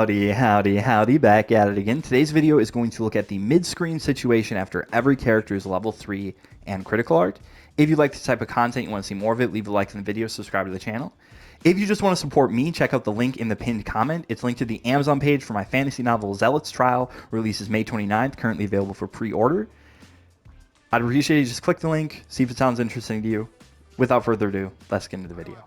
Howdy, back at it again. Today's video is going to look at the mid-screen situation after every character's level 3 and critical art. If you like this type of content, you want to see more of it, leave a like in the video, subscribe to the channel. If you just want to support me, check out the link in the pinned comment. It's linked to the Amazon page for my fantasy novel Zealots trial, releases May 29th, currently available for pre-order. I'd appreciate you just click the link, see if it sounds interesting to you. Without further ado, let's get into the video.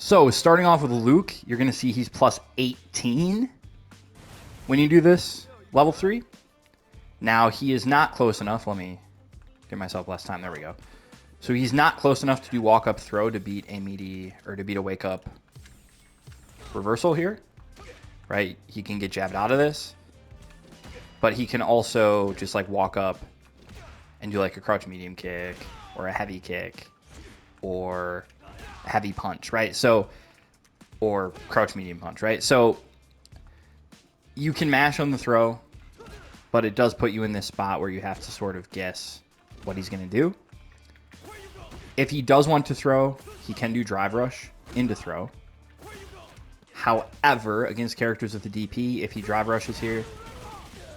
So, starting off with Luke, you're going to see he's plus 18 when you do this level 3. Now, he is not close enough. Let me give myself less time. There we go. So, he's not close enough to do walk-up throw to beat a meaty, or to beat a wake-up reversal here. Right? He can get jabbed out of this. But he can also just, like, walk up and do, like, a crouch medium kick, or a heavy kick, or heavy punch, right? So, or crouch medium punch, right? So you can mash on the throw, but it does put you in this spot where you have to sort of guess what he's going to do. If he does want to throw, he can do drive rush into throw. However, against characters with the DP, if he drive rushes here,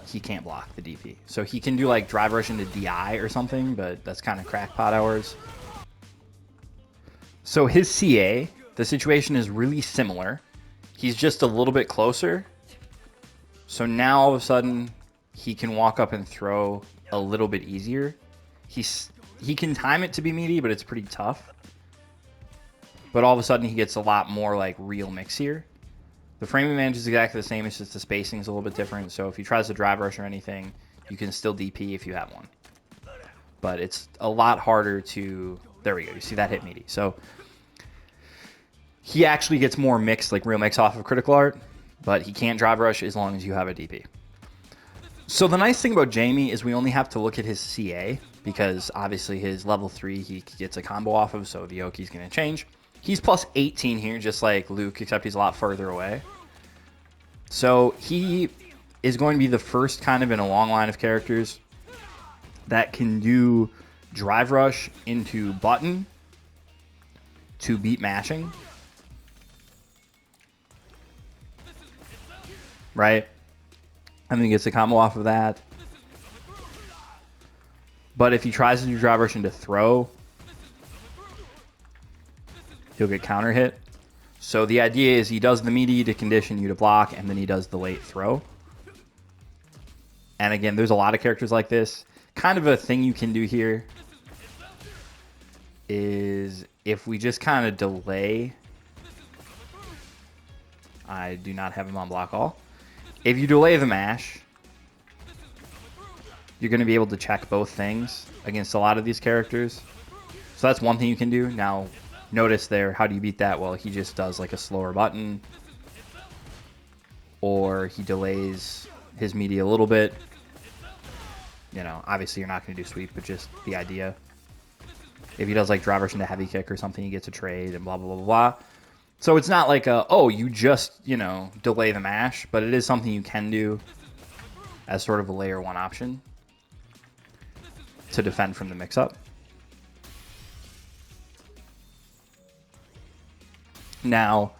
he can't block the DP. So he can do like drive rush into DI or something, but that's kind of crackpot hours. So his CA, the situation is really similar. He's just a little bit closer. So now all of a sudden he can walk up and throw a little bit easier. He can time it to be meaty, but it's pretty tough. But all of a sudden he gets a lot more like real mix here. The framing advantage is exactly the same, it's just the spacing is a little bit different. So if he tries to drive rush or anything, you can still DP if you have one. But it's a lot harder to... There we go. You see that hit meaty. So he actually gets more mix, like real mix off of critical art, but he can't drive rush as long as you have a DP. So the nice thing about Jamie is we only have to look at his CA because obviously his level 3 he gets a combo off of, so the Yoki's going to change. He's plus 18 here, just like Luke, except he's a lot further away. So he is going to be the first kind of in a long line of characters that can do drive rush into button to beat mashing. Right? And then he gets a combo off of that. But if he tries to do drive rush into throw, he'll get counter hit. So the idea is he does the meaty to condition you to block, and then he does the late throw. And again, there's a lot of characters like this. Kind of a thing you can do here is if we just kind of delay. I do not have him on block all. If you delay the mash, you're going to be able to check both things against a lot of these characters. So that's one thing you can do. Now, notice there, how do you beat that? Well, he just does like a slower button, or he delays his meaty a little bit. You know, obviously you're not going to do sweep, but just the idea. If he does like drive rush into heavy kick or something, he gets a trade and blah, blah, blah, blah. So it's not like, oh, you just, you know, delay the mash, but it is something you can do as sort of a layer 1 option to defend from the mix-up. Now,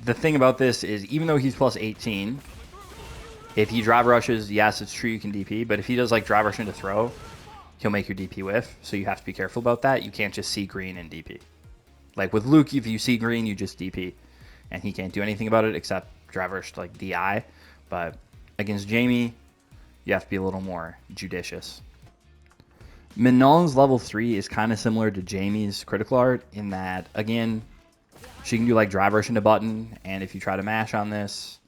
the thing about this is even though he's plus 18, if he drive rushes, yes, it's true you can DP, but if he does like drive rush into throw, he'll make your DP whiff, so you have to be careful about that. You can't just see green and DP. Like with Luke, if you see green, you just DP, and he can't do anything about it except drive rush like DI. But against Jamie, you have to be a little more judicious. Manon's level 3 is kind of similar to Jamie's critical art in that, again, she can do like drive rush into button, and if you try to mash on this,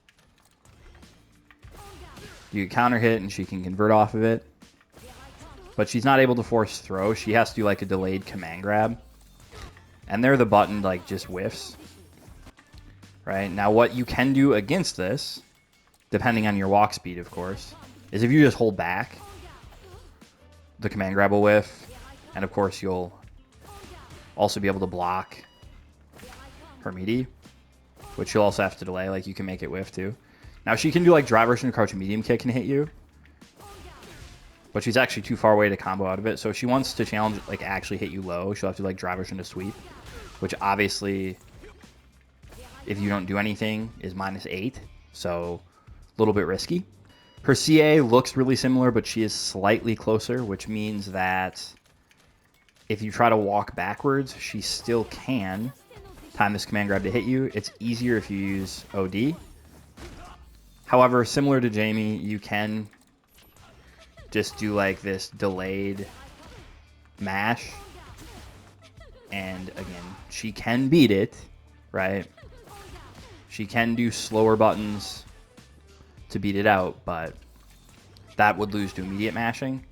you counter hit and she can convert off of it. But she's not able to force throw. She has to do like a delayed command grab. And there the button like just whiffs. Right? Now what you can do against this, depending on your walk speed of course, is if you just hold back, the command grab will whiff. And of course you'll also be able to block her meaty, which you'll also have to delay. Like you can make it whiff too. Now she can do like drive rush and crouch medium kick and hit you, but she's actually too far away to combo out of it. So if she wants to challenge, like actually hit you low, she'll have to like drive rush into sweep, which obviously if you don't do anything, is -8. So a little bit risky. Her CA looks really similar, but she is slightly closer, which means that if you try to walk backwards, she still can time this command grab to hit you. It's easier if you use OD. However, similar to Jamie, you can just do like this delayed mash. And again, she can beat it, right? She can do slower buttons to beat it out, but that would lose to immediate mashing.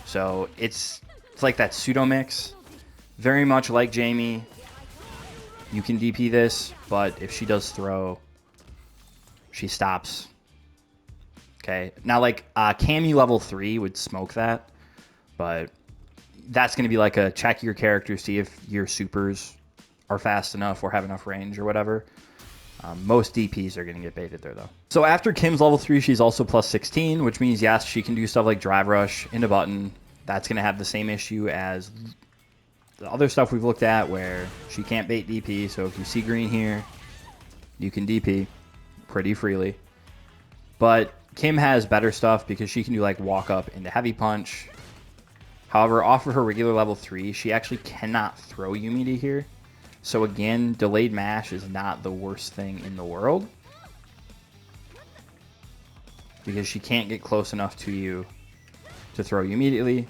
So it's like that pseudo mix. Very much like Jamie. You can DP this, but if she does throw, she stops. Okay. Now, like, Cammy level 3 would smoke that, but that's going to be like a check your character, see if your supers are fast enough or have enough range or whatever. Most DPs are going to get baited there, though. So after Kim's level 3, she's also plus 16, which means, yes, she can do stuff like drive rush into button. That's going to have the same issue as the other stuff we've looked at where she can't bait DP. So if you see green here, you can DP pretty freely. But Kim has better stuff because she can do like walk up into heavy punch. However, off of her regular level 3, she actually cannot throw Yumi to here. So again, delayed mash is not the worst thing in the world, because she can't get close enough to you to throw you immediately.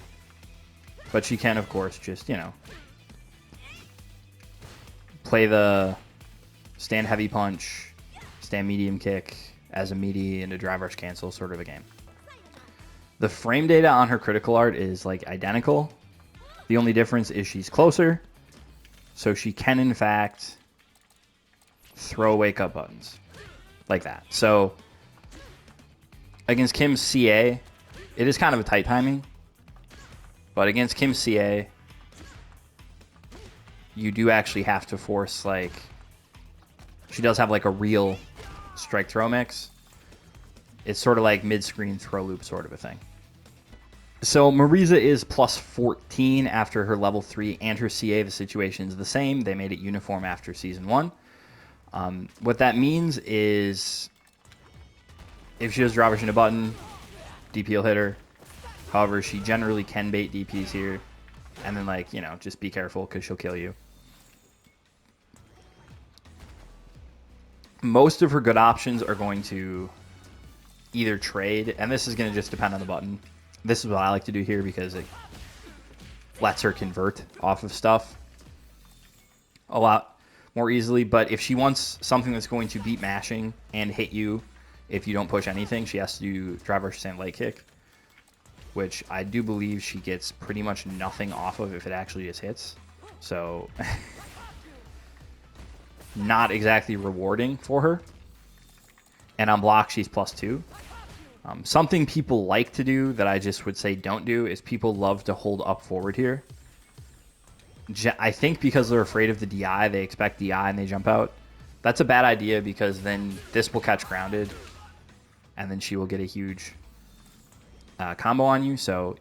But she can, of course, just, you know, play the stand heavy punch, stand medium kick as a meaty and a drive rush cancel sort of a game. The frame data on her critical art is like identical. The only difference is she's closer. So she can, in fact, throw wake up buttons like that. So against Kim's CA, it is kind of a tight timing. But against Kim's CA, you do actually have to force, like, she does have like a real strike throw mix. It's sort of like mid-screen throw loop sort of a thing. So Marisa is plus 14 after her level 3 and her CA. The situation is the same. They made it uniform after Season 1. What that means is if she does drop rush into button, DP will hit her. However, she generally can bait DPs here. And then, like, you know, just be careful because she'll kill you. Most of her good options are going to either trade, and this is going to just depend on the button. This is what I like to do here because it lets her convert off of stuff a lot more easily. But if she wants something that's going to beat mashing and hit you if you don't push anything, she has to do drive rush stand leg kick, which I do believe she gets pretty much nothing off of if it actually just hits. So not exactly rewarding for her. And on block, she's plus 2. Something people like to do that I just would say don't do is people love to hold up forward here. I think because they're afraid of the DI, they expect DI and they jump out. That's a bad idea because then this will catch grounded and then she will get a huge combo on you. So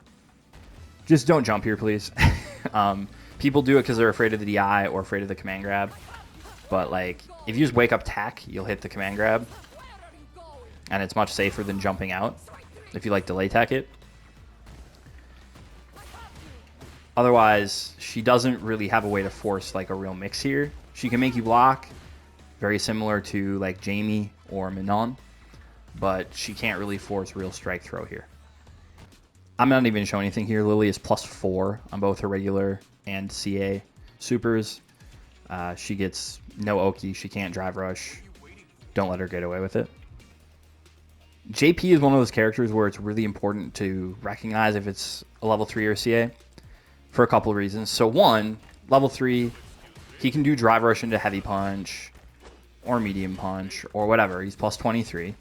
just don't jump here, please. People do it because they're afraid of the DI or afraid of the command grab. But like, if you just wake up tack, you'll hit the command grab. And it's much safer than jumping out if you like delay tack it. Otherwise, she doesn't really have a way to force like a real mix here. She can make you block, very similar to like Jamie or Manon, but she can't really force real strike throw here. I'm not even showing anything here. Lily is plus 4 on both her regular and CA supers. She gets no Oki. She can't drive rush. Don't let her get away with it. JP is one of those characters where it's really important to recognize if it's a level 3 or CA for a couple of reasons. So one, level 3, he can do drive rush into heavy punch or medium punch or whatever. He's plus 23.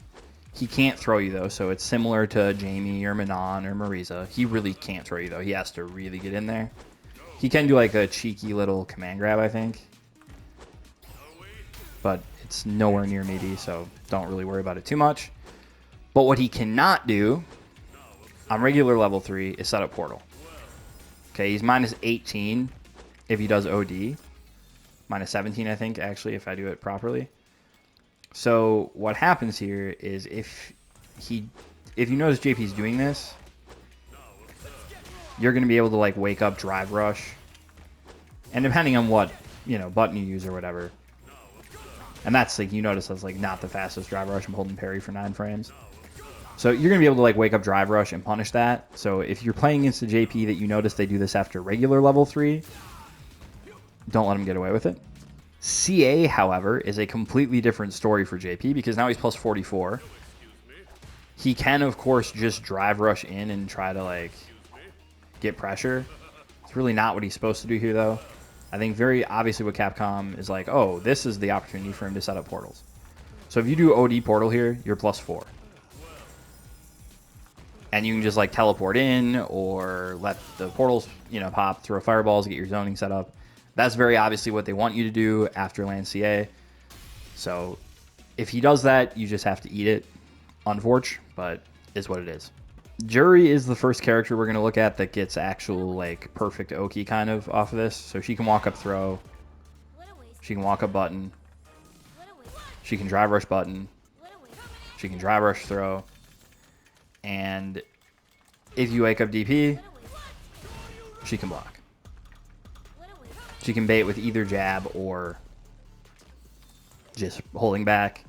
He can't throw you, though, so it's similar to Jamie or Manon or Marisa. He really can't throw you, though. He has to really get in there. He can do like a cheeky little command grab, I think. But it's nowhere near meaty, so don't really worry about it too much. But what he cannot do on regular level 3 is set up portal. Okay, he's minus 18 if he does OD. minus 17, I think, actually, if I do it properly. So what happens here is if you notice JP's doing this, you're going to be able to like wake up drive rush. And depending on what, button you use or whatever. And that's like, you notice that's like not the fastest drive rush. I'm holding parry for 9 frames. So you're going to be able to like wake up drive rush and punish that. So if you're playing against a JP that you notice they do this after regular level 3, don't let them get away with it. CA, however, is a completely different story for JP because now he's plus 44. He can, of course, just drive rush in and try to like get pressure. It's really not what he's supposed to do here, though. I think very obviously what Capcom is like, oh, this is the opportunity for him to set up portals. So if you do OD portal here, you're plus 4. And you can just like teleport in or let the portals, pop, throw fireballs, get your zoning set up. That's very obviously what they want you to do after land CA. So if he does that, you just have to eat it. Unfortunate, but is what it is. Juri is the first character we're going to look at that gets actual like perfect Oki kind of off of this. So she can walk up throw. She can walk up button. She can drive rush button. She can drive rush throw. And if you wake up DP, she can block. She can bait with either jab or just holding back.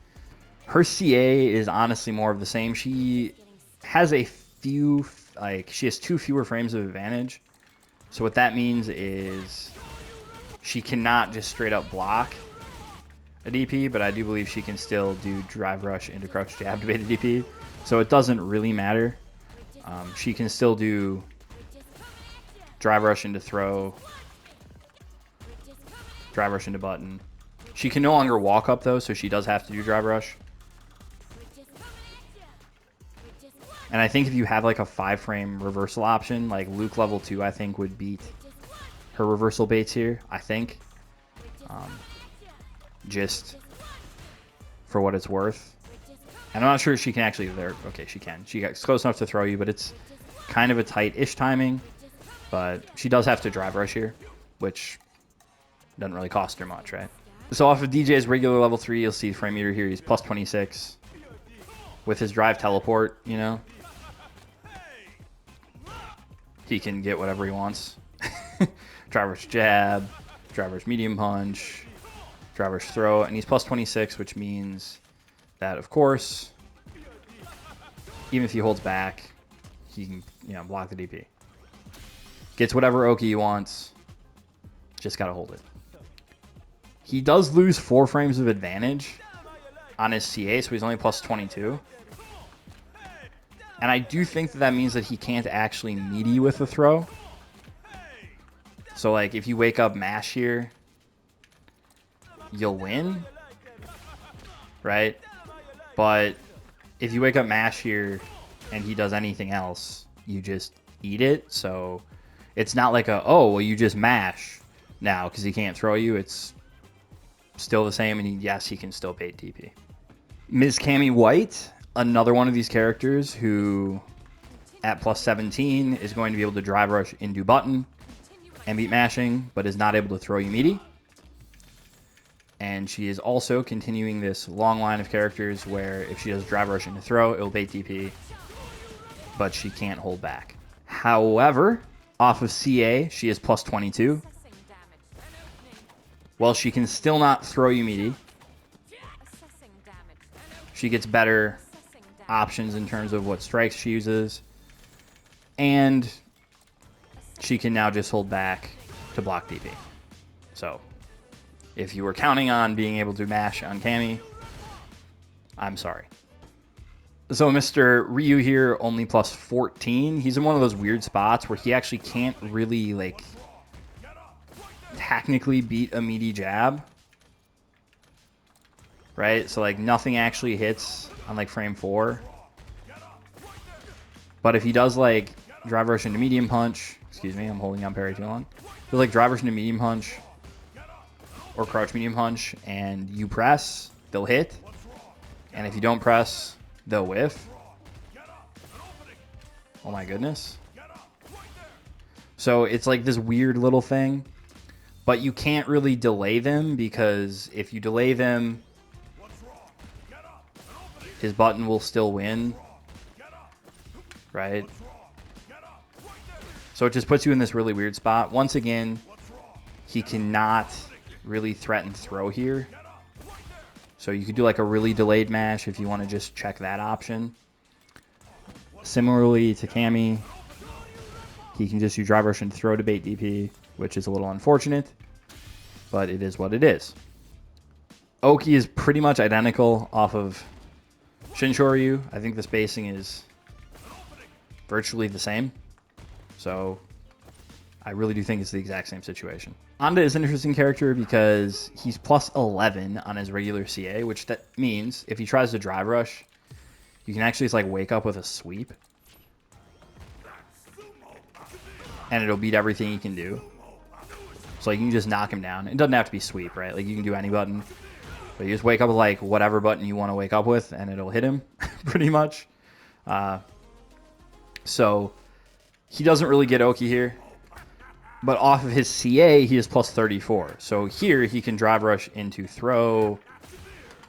Her CA is honestly more of the same. She has a few, she has 2 fewer frames of advantage. So what that means is she cannot just straight up block a DP, but I do believe she can still do drive rush into crouch jab to bait a DP. So it doesn't really matter. She can still do drive rush into throw, drive rush into button. She can no longer walk up though, so she does have to do drive rush. And I think if you have like a 5-frame reversal option, like Luke level 2, I think would beat her reversal baits here. I think, just for what it's worth. And I'm not sure if she can actually there. Okay, she can. She got close enough to throw you, but it's kind of a tight-ish timing. But she does have to drive rush here, which doesn't really cost her much, right? So off of Dee Jay's regular level 3, you'll see frame meter here. He's plus 26 with his drive teleport. He can get whatever he wants. Drive rush jab, drive rush medium punch, drive rush throw, and he's plus 26, which means that, of course, even if he holds back, he can, block the DP. Gets whatever Oki he wants. Just got to hold it. He does lose 4 frames of advantage on his CA, so he's only plus 22. And I do think that means that he can't actually meaty with the throw. So, like, if you wake up mash here, you'll win, right? But if you wake up mash here and he does anything else, you just eat it. So it's not like you just mash now because he can't throw you. It's still the same, and yes, he can still bait DP. Ms. Cammy White, another one of these characters who at plus 17 is going to be able to drive rush into button and beat mashing, but is not able to throw you meaty. And she is also continuing this long line of characters where if she does drive rush into throw, it will bait DP, but she can't hold back. However, off of CA, she is plus 22. Well, she can still not throw you meaty. She gets better options in terms of what strikes she uses. And she can now just hold back to block DP. So if you were counting on being able to mash on Cammy, I'm sorry. So Mr. Ryu here, only plus 14. He's in one of those weird spots where he actually can't really, like, technically beat a meaty jab. Right? So, like, nothing actually hits on, like, frame 4. But if he does, like, drive rush into medium punch, excuse me, I'm holding on parry too long. He'll, like, drive rush into medium punch or crouch medium punch, and you press, they'll hit. And if you don't press, they'll whiff. Oh my goodness. So it's like this weird little thing. But you can't really delay them, because if you delay them, his button will still win, right? So it just puts you in this really weird spot. Once again, he cannot really threaten throw here. So you could do like a really delayed mash if you want to just check that option. Similarly to Cammy, he can just do drive rush and throw to bait DP, which is a little unfortunate, but it is what it is. Oki is pretty much identical off of Shinshoryu. I think the spacing is virtually the same. So I really do think it's the exact same situation. Anda is an interesting character because he's plus 11 on his regular CA, which that means if he tries to drive rush, you can actually just like wake up with a sweep. And it'll beat everything you can do. So like, you can just knock him down. It doesn't have to be sweep, right? Like you can do any button. But you just wake up with like whatever button you want to wake up with, and it'll hit him pretty much. So he doesn't really get Oki here. But off of his CA, he is plus 34. So here he can drive rush into throw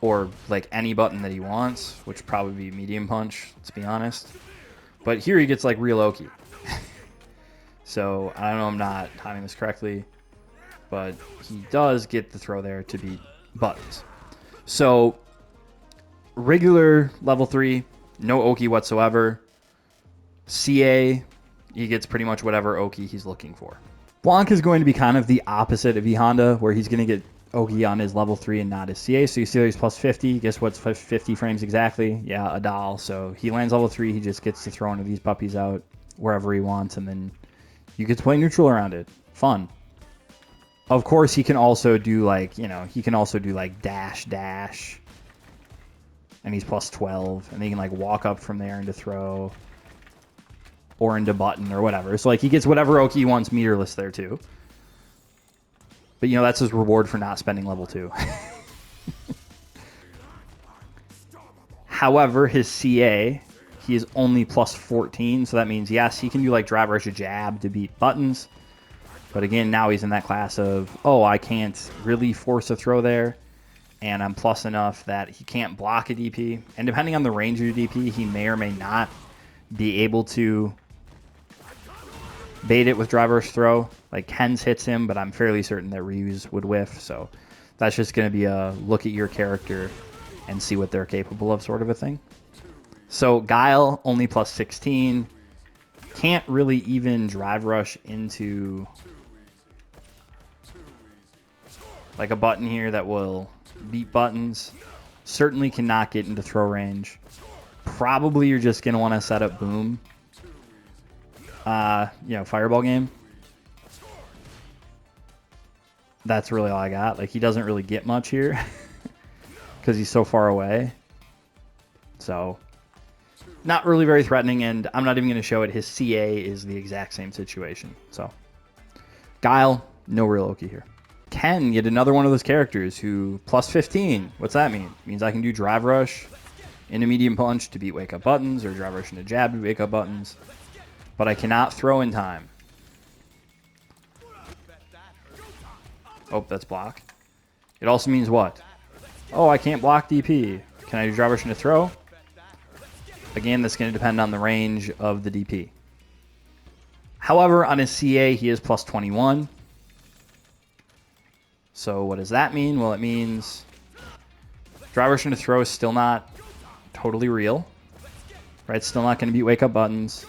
or like any button that he wants, which would probably be medium punch, let's be honest. But here he gets like real Oki. So I don't know, I'm not timing this correctly, but he does get the throw there to beat buttons. So regular level 3, no Oki whatsoever. CA, he gets pretty much whatever Oki he's looking for. Blanka is going to be kind of the opposite of E Honda, where he's going to get Oki on his level 3 and not his CA. So you see he's plus 50. Guess what's 50 frames exactly? Yeah, a doll. So he lands level 3. He just gets to throw one of these puppies out wherever he wants, and then you get to play neutral around it. Fun. Of course, he can also do like, you know, he can also do like dash. And he's plus 12. And he can like walk up from there into throw. Or into button or whatever. So like he gets whatever Oki he wants meterless there too. But you know, that's his reward for not spending level 2. However, his CA, he is only plus 14. So that means, yes, he can do like drive rush a jab to beat buttons. But again, now he's in that class of, oh, I can't really force a throw there. And I'm plus enough that he can't block a DP. And depending on the range of your DP, he may or may not be able to bait it with drive rush throw. Like Ken's hits him, but I'm fairly certain that Ryu's would whiff. So that's just going to be a look at your character and see what they're capable of sort of a thing. So Guile, only plus 16. Can't really even drive rush into like a button here that will beat buttons. Certainly cannot get into throw range. Probably you're just going to want to set up boom. You know, fireball game. That's really all I got. Like, he doesn't really get much here because he's so far away. So, not really very threatening, and I'm not even going to show it. His CA is the exact same situation. So, Guile, no real Oki here. Ken, yet another one of those characters who plus 15. What's that mean? It means I can do drive rush into medium punch to beat wake up buttons, or drive rush into jab to wake up buttons. But I cannot throw in time. Oh, that's block. It also means what? Oh, I can't block DP. Can I do drive rush into throw? Again, that's going to depend on the range of the DP. However, on his CA, he is plus 21. So what does that mean? Well, it means drive rush into throw is still not totally real. Right? Still not going to beat wake up buttons.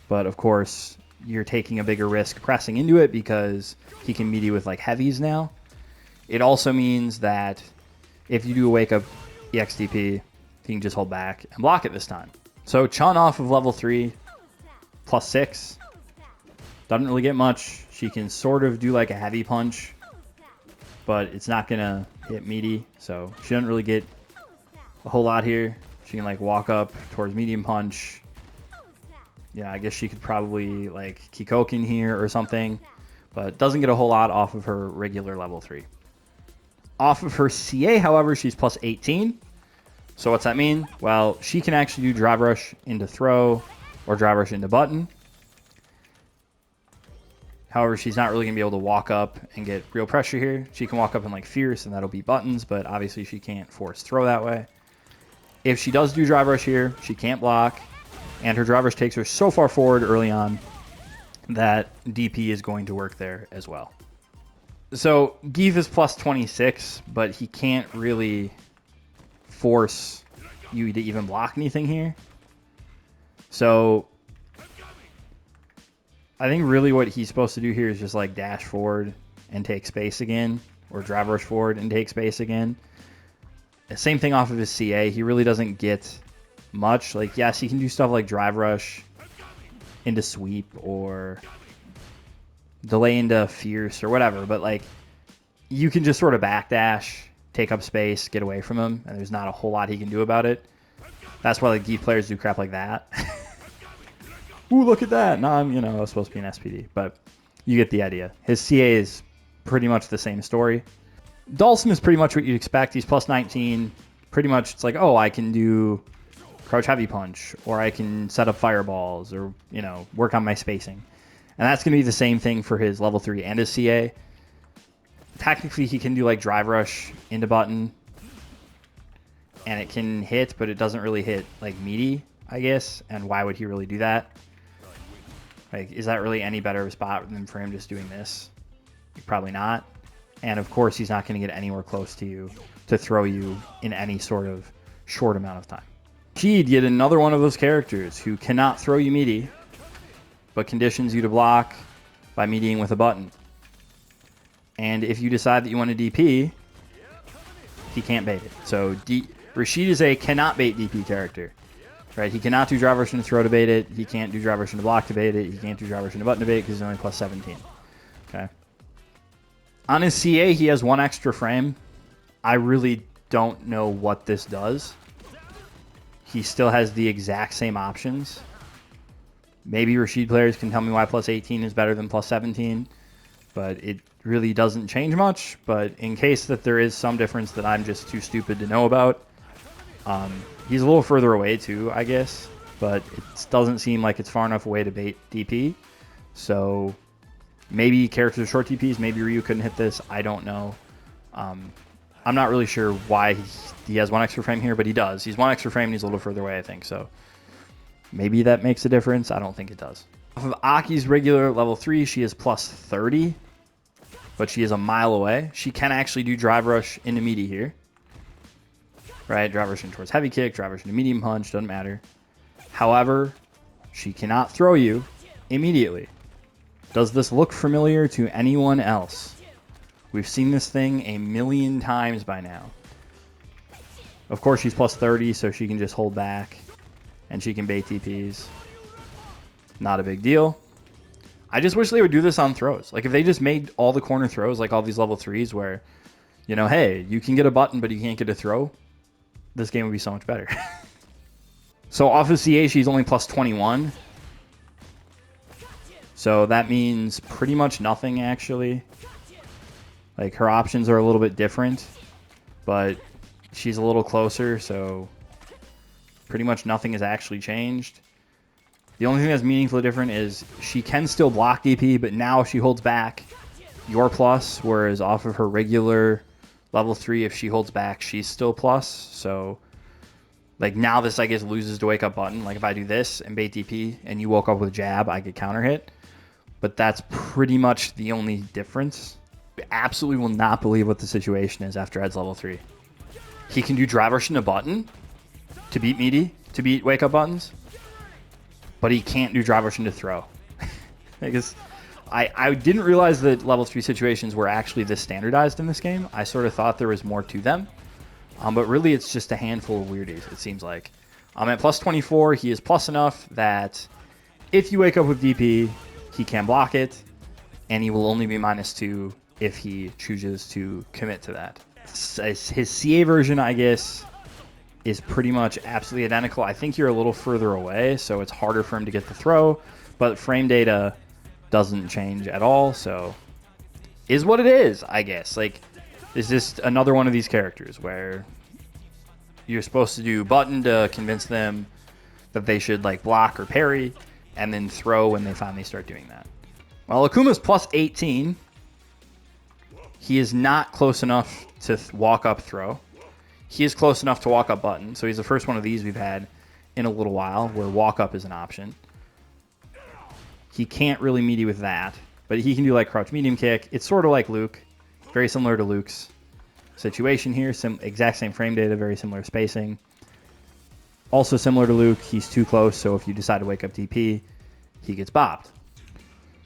But of course, you're taking a bigger risk pressing into it because he can meet you with like heavies now. It also means that if you do a wake up EXDP, he can just hold back and block it this time. So Chun off of level 3, plus 6. Doesn't really get much. She can sort of do like a heavy punch, but it's not going to hit meaty. So she doesn't really get a whole lot here. She can like walk up towards medium punch. Yeah, I guess she could probably like Kikoken here or something, but doesn't get a whole lot off of her regular level 3. Off of her CA, however, she's plus 18. So what's that mean? Well, she can actually do drive rush into throw or drive rush into button. However, she's not really going to be able to walk up and get real pressure here. She can walk up and like fierce, and that'll be buttons, but obviously she can't force throw that way. If she does do drive rush here, she can't block, and her drive rush takes her so far forward early on that DP is going to work there as well. So Gief is plus 26, but he can't really force you to even block anything here. So I think really what he's supposed to do here is just like dash forward and take space again, or drive rush forward and take space again. Same thing off of his CA. He really doesn't get much. Like, yes, he can do stuff like drive rush into sweep or delay into fierce or whatever, but like you can just sort of backdash, take up space, get away from him, and there's not a whole lot he can do about it. That's why the Gief players do crap like that. Ooh, look at that. No, I'm, I was supposed to be an SPD, but you get the idea. His CA is pretty much the same story. Dhalsim is pretty much what you'd expect. He's plus 19. Pretty much it's like, oh, I can do crouch heavy punch, or I can set up fireballs, or, work on my spacing. And that's going to be the same thing for his level 3 and his CA. Technically, he can do like drive rush into button, and it can hit, but it doesn't really hit like meaty, I guess. And why would he really do that? Like, is that really any better of a spot than for him just doing this? Probably not. And of course, he's not going to get anywhere close to you to throw you in any sort of short amount of time. Rashid, yet another one of those characters who cannot throw you meaty, but conditions you to block by meeting with a button. And if you decide that you want to DP, he can't bait it. So Rashid is a cannot bait DP character. Right? He cannot do drive rush into throw to bait it. He can't do drive rush into block to bait it. He can't do drive rush into button to bait it because he's only plus 17. Okay. On his CA, he has one extra frame. I really don't know what this does. He still has the exact same options. Maybe Rashid players can tell me why plus 18 is better than plus 17, but it really doesn't change much. But in case that there is some difference that I'm just too stupid to know about, he's a little further away too, I guess, but it doesn't seem like it's far enough away to bait DP. So maybe characters are short DPs, maybe Ryu couldn't hit this, I don't know. I'm not really sure why he has one extra frame here, but he does. He's one extra frame and he's a little further away, I think. So maybe that makes a difference. I don't think it does. Off of Aki's regular level 3, she is plus 30, but she is a mile away. She can actually do drive rush into meaty here. Right, drive rush in towards heavy kick, drive rush into medium punch, doesn't matter. However, she cannot throw you immediately. Does this look familiar to anyone else? We've seen this thing a million times by now. Of course, she's plus 30, so she can just hold back, and she can bait TPs. Not a big deal. I just wish they would do this on throws. Like, if they just made all the corner throws, like all these level 3s, where, hey, you can get a button, but you can't get a throw, this game would be so much better. So off of CA, she's only plus 21. So that means pretty much nothing, actually. Like, her options are a little bit different, but she's a little closer, so pretty much nothing has actually changed. The only thing that's meaningfully different is she can still block DP, but now she holds back your plus, whereas off of her regular level 3, if she holds back, she's still plus. So, like, now this, I guess, loses to wake up button. Like, if I do this and bait DP and you woke up with jab, I get counter hit. But that's pretty much the only difference. I absolutely will not believe what the situation is after Ed's level 3. He can do drive rush into button to beat meaty, to beat wake up buttons, but he can't do drive rush into throw. Because I didn't realize that level 3 situations were actually this standardized in this game. I sort of thought there was more to them. But really, it's just a handful of weirdies, it seems like. At plus 24, he is plus enough that if you wake up with DP, he can block it, and he will only be -2 if he chooses to commit to that. His CA version, I guess, is pretty much absolutely identical. I think you're a little further away, so it's harder for him to get the throw, but frame data doesn't change at all, so is what it is, I guess. Like, it's just another one of these characters where you're supposed to do button to convince them that they should, like, block or parry, and then throw when they finally start doing that. Well, Akuma's plus 18. He is not close enough to walk up throw. He is close enough to walk up button. So he's the first one of these we've had in a little while where walk up is an option. He can't really meaty with that, but he can do like crouch medium kick. It's sort of like Luke, very similar to Luke's situation here. Exact same frame data, very similar spacing. Also similar to Luke, he's too close, so if you decide to wake up DP, he gets bopped.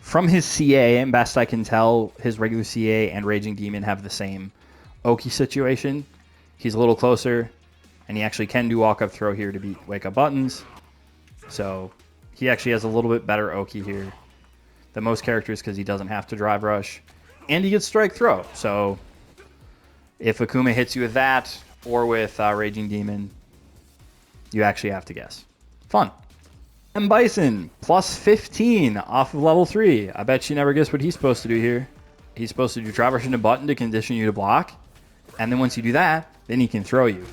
From his CA, and best I can tell, his regular CA and Raging Demon have the same Oki situation. He's a little closer, and he actually can do walk-up throw here to beat wake-up buttons. So he actually has a little bit better Oki here than most characters because he doesn't have to drive rush. And he gets strike throw. So if Akuma hits you with that or with Raging Demon, you actually have to guess. Fun. And Bison, plus 15 off of level 3. I bet you never guess what he's supposed to do here. He's supposed to do drive rush into button to condition you to block. And then once you do that, then he can throw you.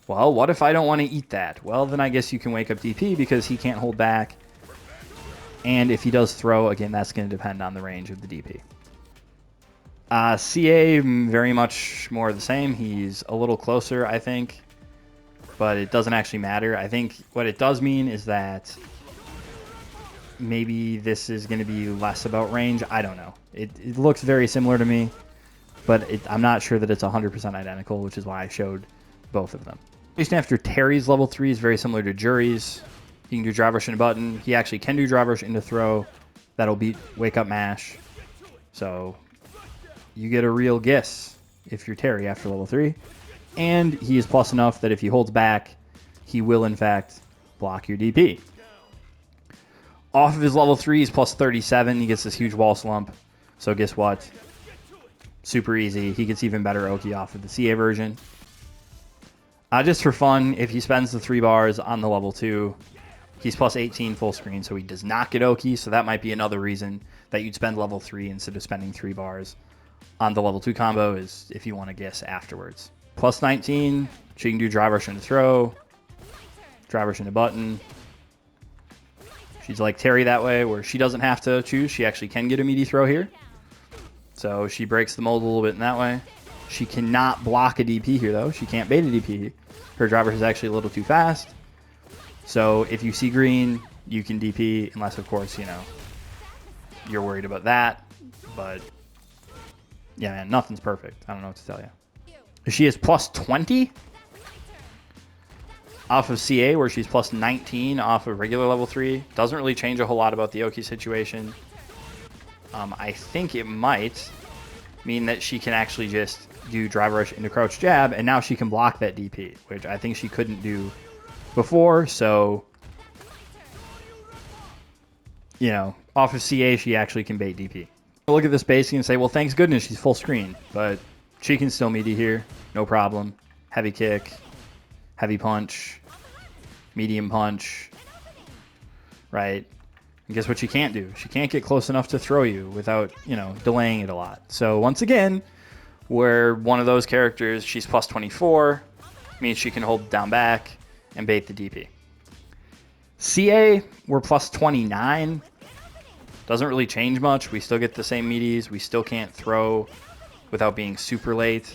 Well, what if I don't want to eat that? Well, then I guess you can wake up DP because he can't hold back. And if he does throw, again, that's going to depend on the range of the DP. CA, very much more the same. He's a little closer, I think. But it doesn't actually matter. I think what it does mean is that maybe this is going to be less about range. I don't know. It looks very similar to me, but I'm not sure that it's 100% identical, which is why I showed both of them. After Terry's level 3 is very similar to Juri's. He can do drive rush into button. He actually can do drive rush into throw. That'll beat wake up mash. So you get a real guess if you're Terry after level 3. And he is plus enough that if he holds back, he will, in fact, block your DP. Off of his level 3, he's plus 37. He gets this huge wall slump. So guess what? Super easy. He gets even better Oki off of the CA version. Just for fun, if he spends the 3 bars on the level 2, he's plus 18 full screen, so he does not get Oki. So that might be another reason that you'd spend level 3 instead of spending 3 bars on the level 2 combo, is if you want to guess afterwards. Plus 19, she can do drive rush into throw, drive rush into button. She's like Terry that way, where she doesn't have to choose. She actually can get a meaty throw here. So she breaks the mold a little bit in that way. She cannot block a DP here, though. She can't bait a DP. Her drive rush is actually a little too fast. So if you see green, you can DP, unless, of course, you know, you're worried about that. But, yeah, man, nothing's perfect. I don't know what to tell you. She is plus 20 off of CA, where she's plus 19 off of regular level 3. Doesn't really change a whole lot about the Oki situation. I think it might mean that she can actually just do drive rush into crouch jab, and now she can block that DP, which I think she couldn't do before. So, you know, off of CA, she actually can bait DP. Look at this basic and say, well, thanks goodness she's full screen, but she can still meaty here, no problem. Heavy kick, heavy punch, medium punch, right? And guess what she can't do? She can't get close enough to throw you without, you know, delaying it a lot. So once again, we're one of those characters, she's plus 24, means she can hold down back and bait the DP. CA, we're plus 29. Doesn't really change much. We still get the same meaties. We still can't throw without being super late,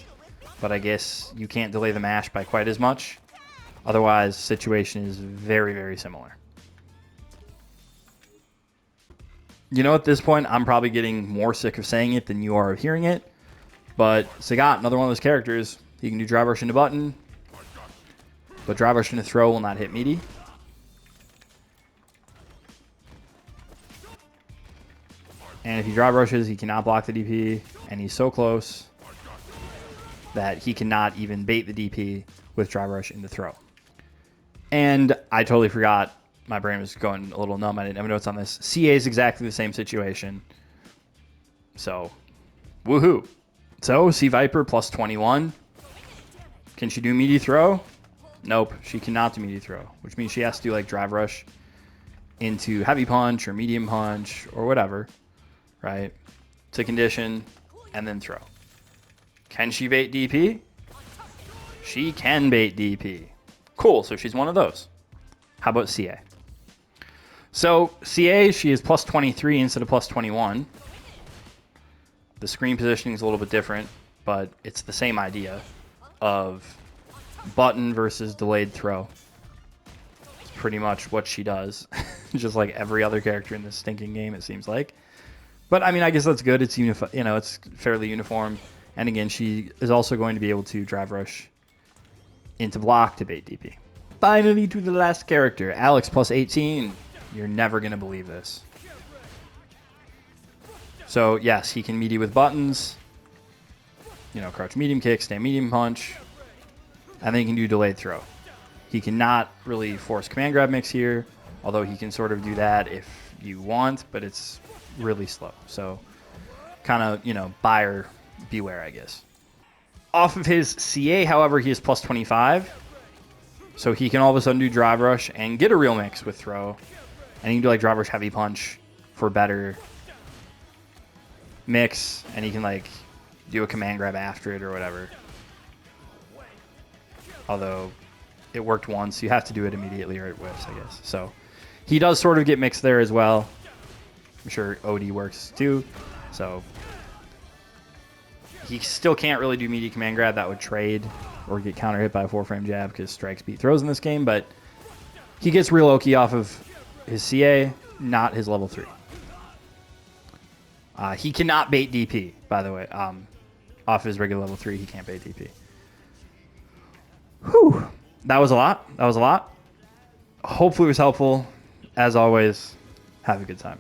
but I guess you can't delay the mash by quite as much. Otherwise, the situation is very, very similar. You know, at this point, I'm probably getting more sick of saying it than you are of hearing it, but Sagat, another one of those characters, he can do drive rush into button, but drive rush into throw will not hit meaty. And if he drive rushes, he cannot block the DP, and he's so close that he cannot even bait the DP with drive rush into throw. And I totally forgot. My brain was going a little numb. I didn't have notes on this. CA is exactly the same situation. So, woohoo. So, C Viper plus 21. Can she do meaty throw? Nope, she cannot do meaty throw, which means she has to do like drive rush into heavy punch or medium punch or whatever, right? To condition and then throw. Can she bait DP? She can bait DP. Cool, so she's one of those. How about CA? So CA, she is plus 23 instead of plus 21. The screen positioning is a little bit different, but it's the same idea of button versus delayed throw. It's pretty much what she does, just like every other character in this stinking game, it seems like. But I mean, I guess that's good. It's it's fairly uniform. And again, she is also going to be able to drive rush into block to bait DP. Finally to the last character, Alex plus 18. You're never going to believe this. So, yes, he can meaty with buttons. You know, crouch medium kick, stand medium punch. And then he can do delayed throw. He cannot really force command grab mix here, although he can sort of do that if you want, but it's really slow. So, kind of, you know, buyer beware, I guess. Off of his CA, however, he is plus 25. So he can all of a sudden do drive rush and get a real mix with throw. And he can do like drive rush heavy punch for better mix, and he can like do a command grab after it or whatever. Although it worked once, you have to do it immediately or it whiffs, I guess. So he does sort of get mixed there as well. I'm sure OD works too. So he still can't really do meaty command grab. That would trade or get counter hit by a 4-frame jab because strikes beat throws in this game. But he gets real Oki off of his CA, not his level 3. He cannot bait DP, by the way. Off his regular level 3, he can't bait DP. Whew. That was a lot. Hopefully it was helpful. As always, have a good time.